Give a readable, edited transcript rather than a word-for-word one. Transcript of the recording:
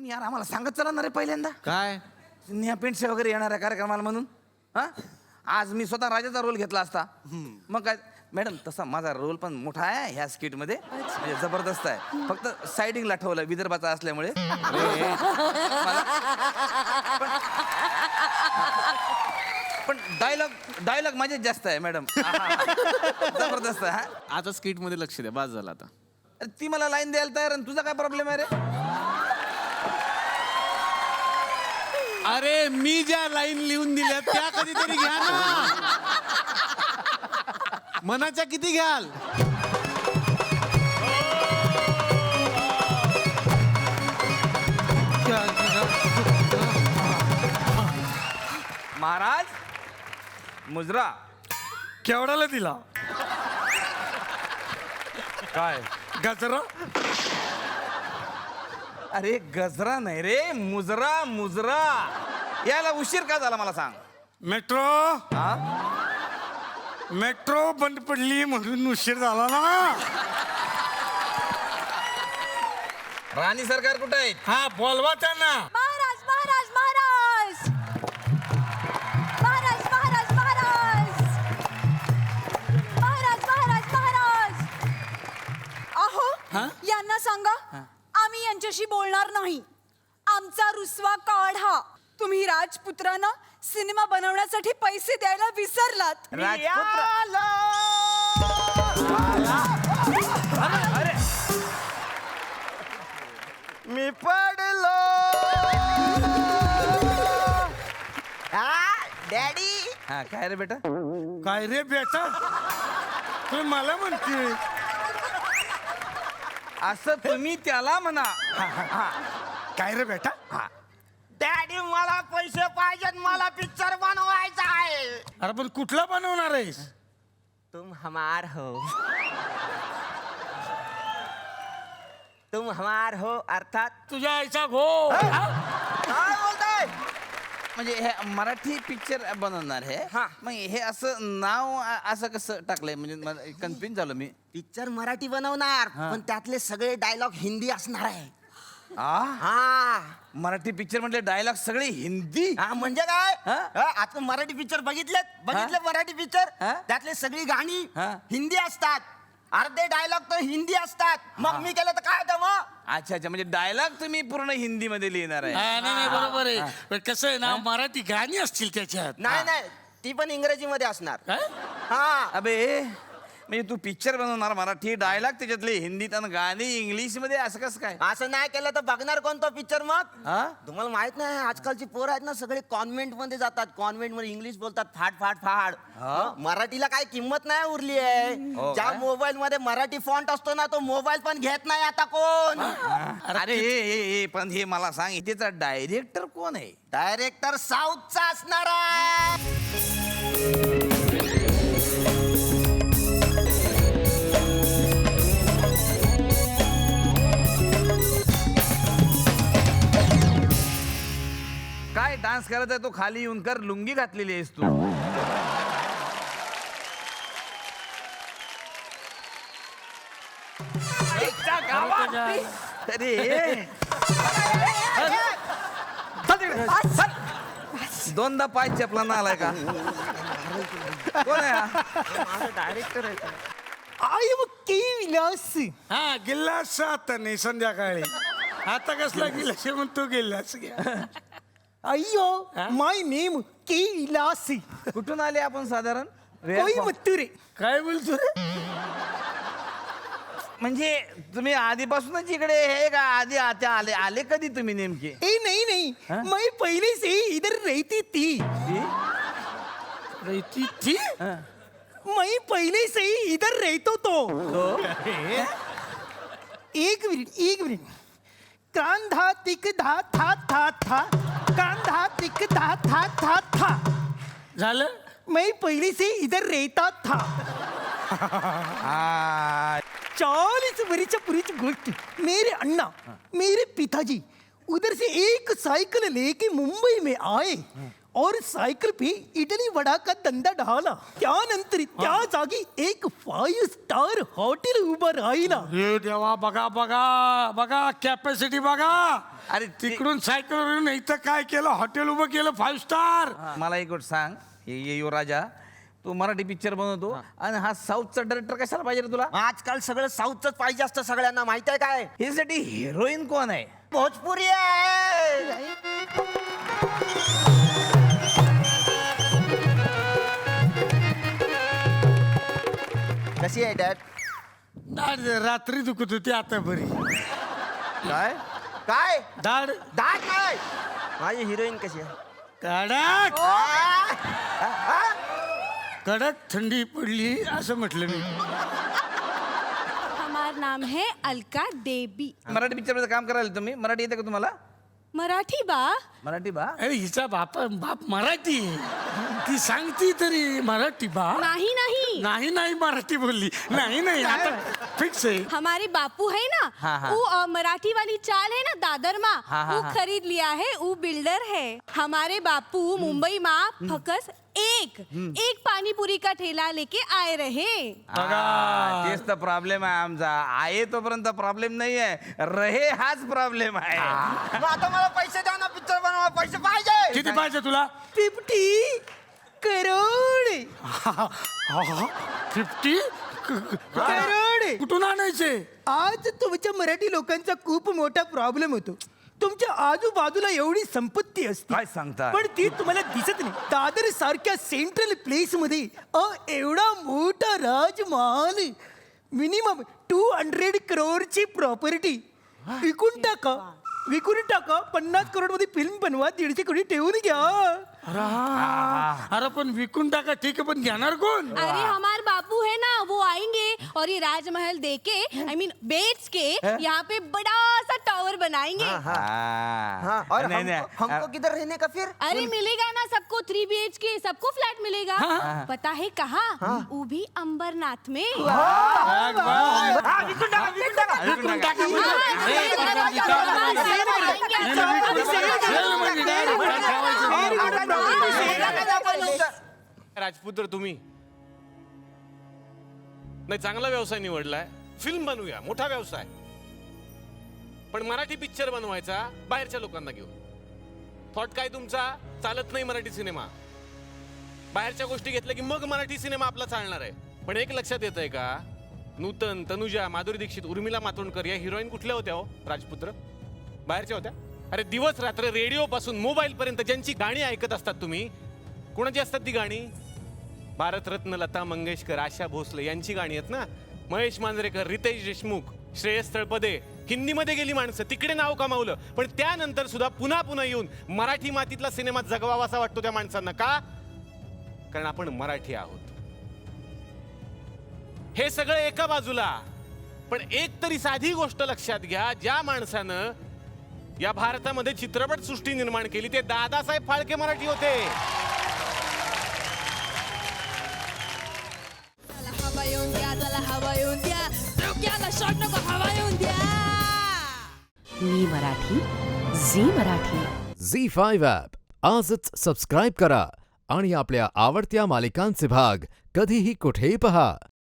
तुम्ही यार आम्हाला सांगत चला ना रे पहिल्यांदा काय नेहा पेंटसे वगैरे येणार आहे कार्यक्रमाला म्हणून. हा आज मी स्वतः राजाचा रोल घेतला असता. मग काय मॅडम तसा माझा रोल पण मोठा आहे ह्या स्किट मध्ये, म्हणजे जबरदस्त आहे. फक्त सायडिंगला ठेवलं विदर्भाचा असल्यामुळे. पण डायलॉग माझेच जास्त आहे मॅडम. जबरदस्त आहे. आता स्किट मध्ये लक्ष द्या, बाज झाला आता. अरे ती मला लाईन द्यायला तयार आणि तुझा काय प्रॉब्लेम आहे रे? अरे मी ज्या लाईन लिहून दिल्या त्या कधीतरी घ्या ना. मनाच्या किती घ्याल? महाराज मुजरा केवढ्याला दिला? काय? गजरा? अरे गजरा नाही रे, मुजरा मुजरा. याला उशीर का झाला मला सांग. मेट्रो हा मेट्रो बंद पडली म्हणून उशीर झाला ना. राणी सरकार कुठे आहेत? हा बोलवा त्यांना. महाराज महाराज महाराज महाराज महाराज महाराज महाराज महाराज महाराज अहो यांना सांगा आम्ही यांच्याशी बोलणार नाही. आमचा रुसवा काढा. तुम्ही राजपुत्रांना सिनेमा बनवण्यासाठी पैसे द्यायला विसरलात. अरे मी पडलो. डॅडी हा काय रे बेटा? काय रे बेटा, तू मला म्हणते? असं तुम्ही त्याला म्हणा. काय रे बेटा? डॅडी मला पैसे पाहिजेत, मला पिक्चर बनवायचा आहे. अरे पण कुठला बनवणार आहेस? तुम हमार हो, तुम हमार हो अर्थात तुझ्या आईचा घो. काय बोलताय? म्हणजे हे मराठी पिक्चर बनवणार आहे. हा. मग हे असं नाव असं कसं टाकलंय? म्हणजे कन्फ्युज झालो मी. पिक्चर मराठी बनवणार हा. पण त्यातले सगळे डायलॉग हिंदी असणार आहे. हा हा मराठी पिक्चर म्हटले डायलॉग सगळे हिंदी. हा म्हणजे काय? हा? आता मराठी पिक्चर बघितले मराठी पिक्चर हा? त्यातले सगळी गाणी हा. हिंदी असतात, अर्धे डायलॉग तर हिंदी असतात. मग मी केलं तर काय होतं मग? अच्छा अच्छा, म्हणजे डायलॉग तुम्ही पूर्ण हिंदी मध्ये लिहिणार आहे. नाही बरोबर आहे. पण कसं आहे ना, मराठी गाणी असतील त्याच्यात. नाही नाही, ती पण इंग्रजीमध्ये असणार. काय? हा अबे म्हणजे तू पिक्चर बनवणार मराठी डायलॉग त्याच्यातले हिंदीत आणि गाणी इंग्लिश मध्ये, असं कसं काय? असं नाही केलं तर बघणार कोणता पिक्चर मग? हा? तुम्हाला माहित नाही आजकालची पोरं आहेत ना सगळे कॉन्व्हेंट मध्ये जातात, कॉन्व्हेंट मध्ये इंग्लिश बोलतात फाड फाड फाड. मग मराठीला काय किंमत नाही उरली आहे. हो ज्या काय? मोबाईल मध्ये मराठी फॉन्ट असतो ना तो मोबाईल पण घेत नाही आता कोण. अरे हे पण हे मला सांग, त्याचा डायरेक्टर कोण आहे? डायरेक्टर साऊथचा असणार आहे. काय डान्स करत आहे तो? खाली येऊन कर, लुंगी घातलेली आहेस तू. अरे दोनदा पाय चपला ना आलाय का? कोण आहे हा? डायरेक्टर आहे. आई विलास. हा गिल्लास आता नाही संध्याकाळी. आता कसला गिल्लास म्हणतो? गिल्लास घ्या. अय्यो माय नेम के विलासी कुठून आले आपण साधारण? कोईमत्तूर. काय बोलतो रे? म्हणजे तुम्ही आधीपासूनच इकडे हे का? आधी आता आले कधी तुम्ही नेमके? ए नहीं नहीं मैं पहले से ही इधर रहती थी. रहती थी? मैं पहले से ही इधर रहता तो. एक मिनट कांधा तिक धा था था था कांधा तिक धा था था था. झालं? मैं पहले से इधर रहता था. 40 वर्ष पूर्वी की गोष्ट. मेरे अन्ना मेरे पिताजी उधर से एक साइकिल लेके मुंबई में आए और सायकल पे इडली वडा का धंदा ढाला. त्यानंतर त्या जागी एक 5 स्टार हॉटेल उभं राहिला. हे देवा, बघा बघा बघा कॅपॅसिटी बघा. अरे तिकडून सायकलवरून इथं काय केलं, हॉटेल उभं केलं 5 स्टार. मला एक गोष्ट सांग, ये राजा, तू मराठी पिक्चर बनवतो आणि हा साऊथचा डायरेक्टर कशाला पाहिजे रे तुला? आजकाल सगळं साऊथच पाहिजे असतं सगळ्यांना, माहित आहे काय? यासाठी हिरोईन कोण आहे? भोजपुरी आहे. कशी आहे डॅड? दाढ रात्री दुखत होती, आता बरी. काय? काय दाढ दाट काय? माझी हिरोईन कशी आहे? कडक आ? कडक थंडी पडली असं म्हटलं मी. हमार नाम है अलका देवी. मराठी पिक्चर मध्ये काम करायला तुम्ही? मराठी येते का तुम्हाला? मराठी बा. मराठी बा? अरे हिचा बाप मराठी, ती सांगती तरी मराठी बा. नहीं नहीं, नाही नाही मराठी बोलली. नाही नाही, आता फिक्स आहे. हमारे बापू है ना, हाँ, हाँ. वो मराठी वाली चाल है ना दादर मा, हाँ, हाँ, वो हाँ. खरीद लिया है, वो बिल्डर है. हमारे बापू मुंबई मा फकस एक पानी पूरी का ठेला लेके आए रहे. हा, तेच तर प्रॉब्लेम आहे आमचा. आहे तोपर्यंत प्रॉब्लेम नाही आहे, रहे हाच प्रॉब्लेम आहे. मग आता मला पैसे द्या ना, पिक्चर बनवा, पैसे पाहिजे. किती पाहिजे तुला? 50 करोड. 50 करोड. कुठून आणायचे? आज तुमच्या मराठी लोकांचा खूप मोठा प्रॉब्लेम होतो. तुमच्या आजूबाजूला एवढी संपत्ती असते, काय सांगता? पण ती तुम्हाला दिसत नाही. दादर सारख्या सेंट्रल प्लेस मध्ये एवढा मोठा राजमहाल, मिनिमम 200 करोडची प्रॉपर्टी विकून टाका. 50 करोड मध्ये फिल्म बनवा, 150 कोटी ठेवून घ्या. अरे पण विकून टाका, ठीक आहे, पण घेणार कोण? अरे हमारे बापू है ना, वो आएंगे और ये राजमहल देके आई मीन बेच के यहाँ पे बड़ा सा टावर बनाएंगे. हाँ, और हमको किधर रहने का फिर? अरे मिलेगा ना सबको 3 BHK, सबको फ्लैट मिलेगा. पता है कहाँ? वो भी अंबरनाथ में. राजपुत्र तुम्ही नाही, चांगला व्यवसाय निवडलाय. फिल्म बनवूया, मोठा व्यवसाय. पण मराठी पिक्चर बनवायचा बाहेरच्या लोकांना घेऊन. थॉट काय तुमचा? चालत नाही मराठी सिनेमा. बाहेरच्या गोष्टी घेतल्या की मग मराठी सिनेमा आपला चालणार आहे. पण एक लक्षात येत आहे का, नूतन, तनुजा, माधुरी दीक्षित, उर्मिला मातोंडकर या हिरोईन कुठल्या होत्या हो राजपुत्र? बाहेरच्या होत्या. अरे दिवस रात्र रेडिओ पासून मोबाईल पर्यंत ज्यांची गाणी ऐकत असतात तुम्ही, कोणाची असतात ती गाणी? भारतरत्न लता मंगेशकर, आशा भोसले यांची गाणी आहेत ना. महेश मांजरेकर, रितेश देशमुख, श्रेयस तळपदे. हिंदीमध्ये गेली माणसं, तिकडे नाव कमावलं, पण त्यानंतर सुद्धा पुन्हा पुन्हा येऊन मराठी मातीतला सिनेमा जगवावासा वाटतो त्या माणसांना. का? कारण आपण मराठी आहोत. हे सगळं एका बाजूला, पण एक तरी साधी गोष्ट लक्षात घ्या, ज्या माणसानं या भारतामध्ये चित्रपट सृष्टी निर्माण केली ते दादासाहेब फाळके मराठी होते. हवा येऊन द्या, त्याला हवा येऊन द्या, डोक्याला शॉट नको, हवा येऊन द्या. मी मराठी, झी मराठी. झी5 ॲप आजच सबस्क्राईब करा आणि आपल्या आवडत्या मालिकांचे भाग कधीही कुठेही पहा.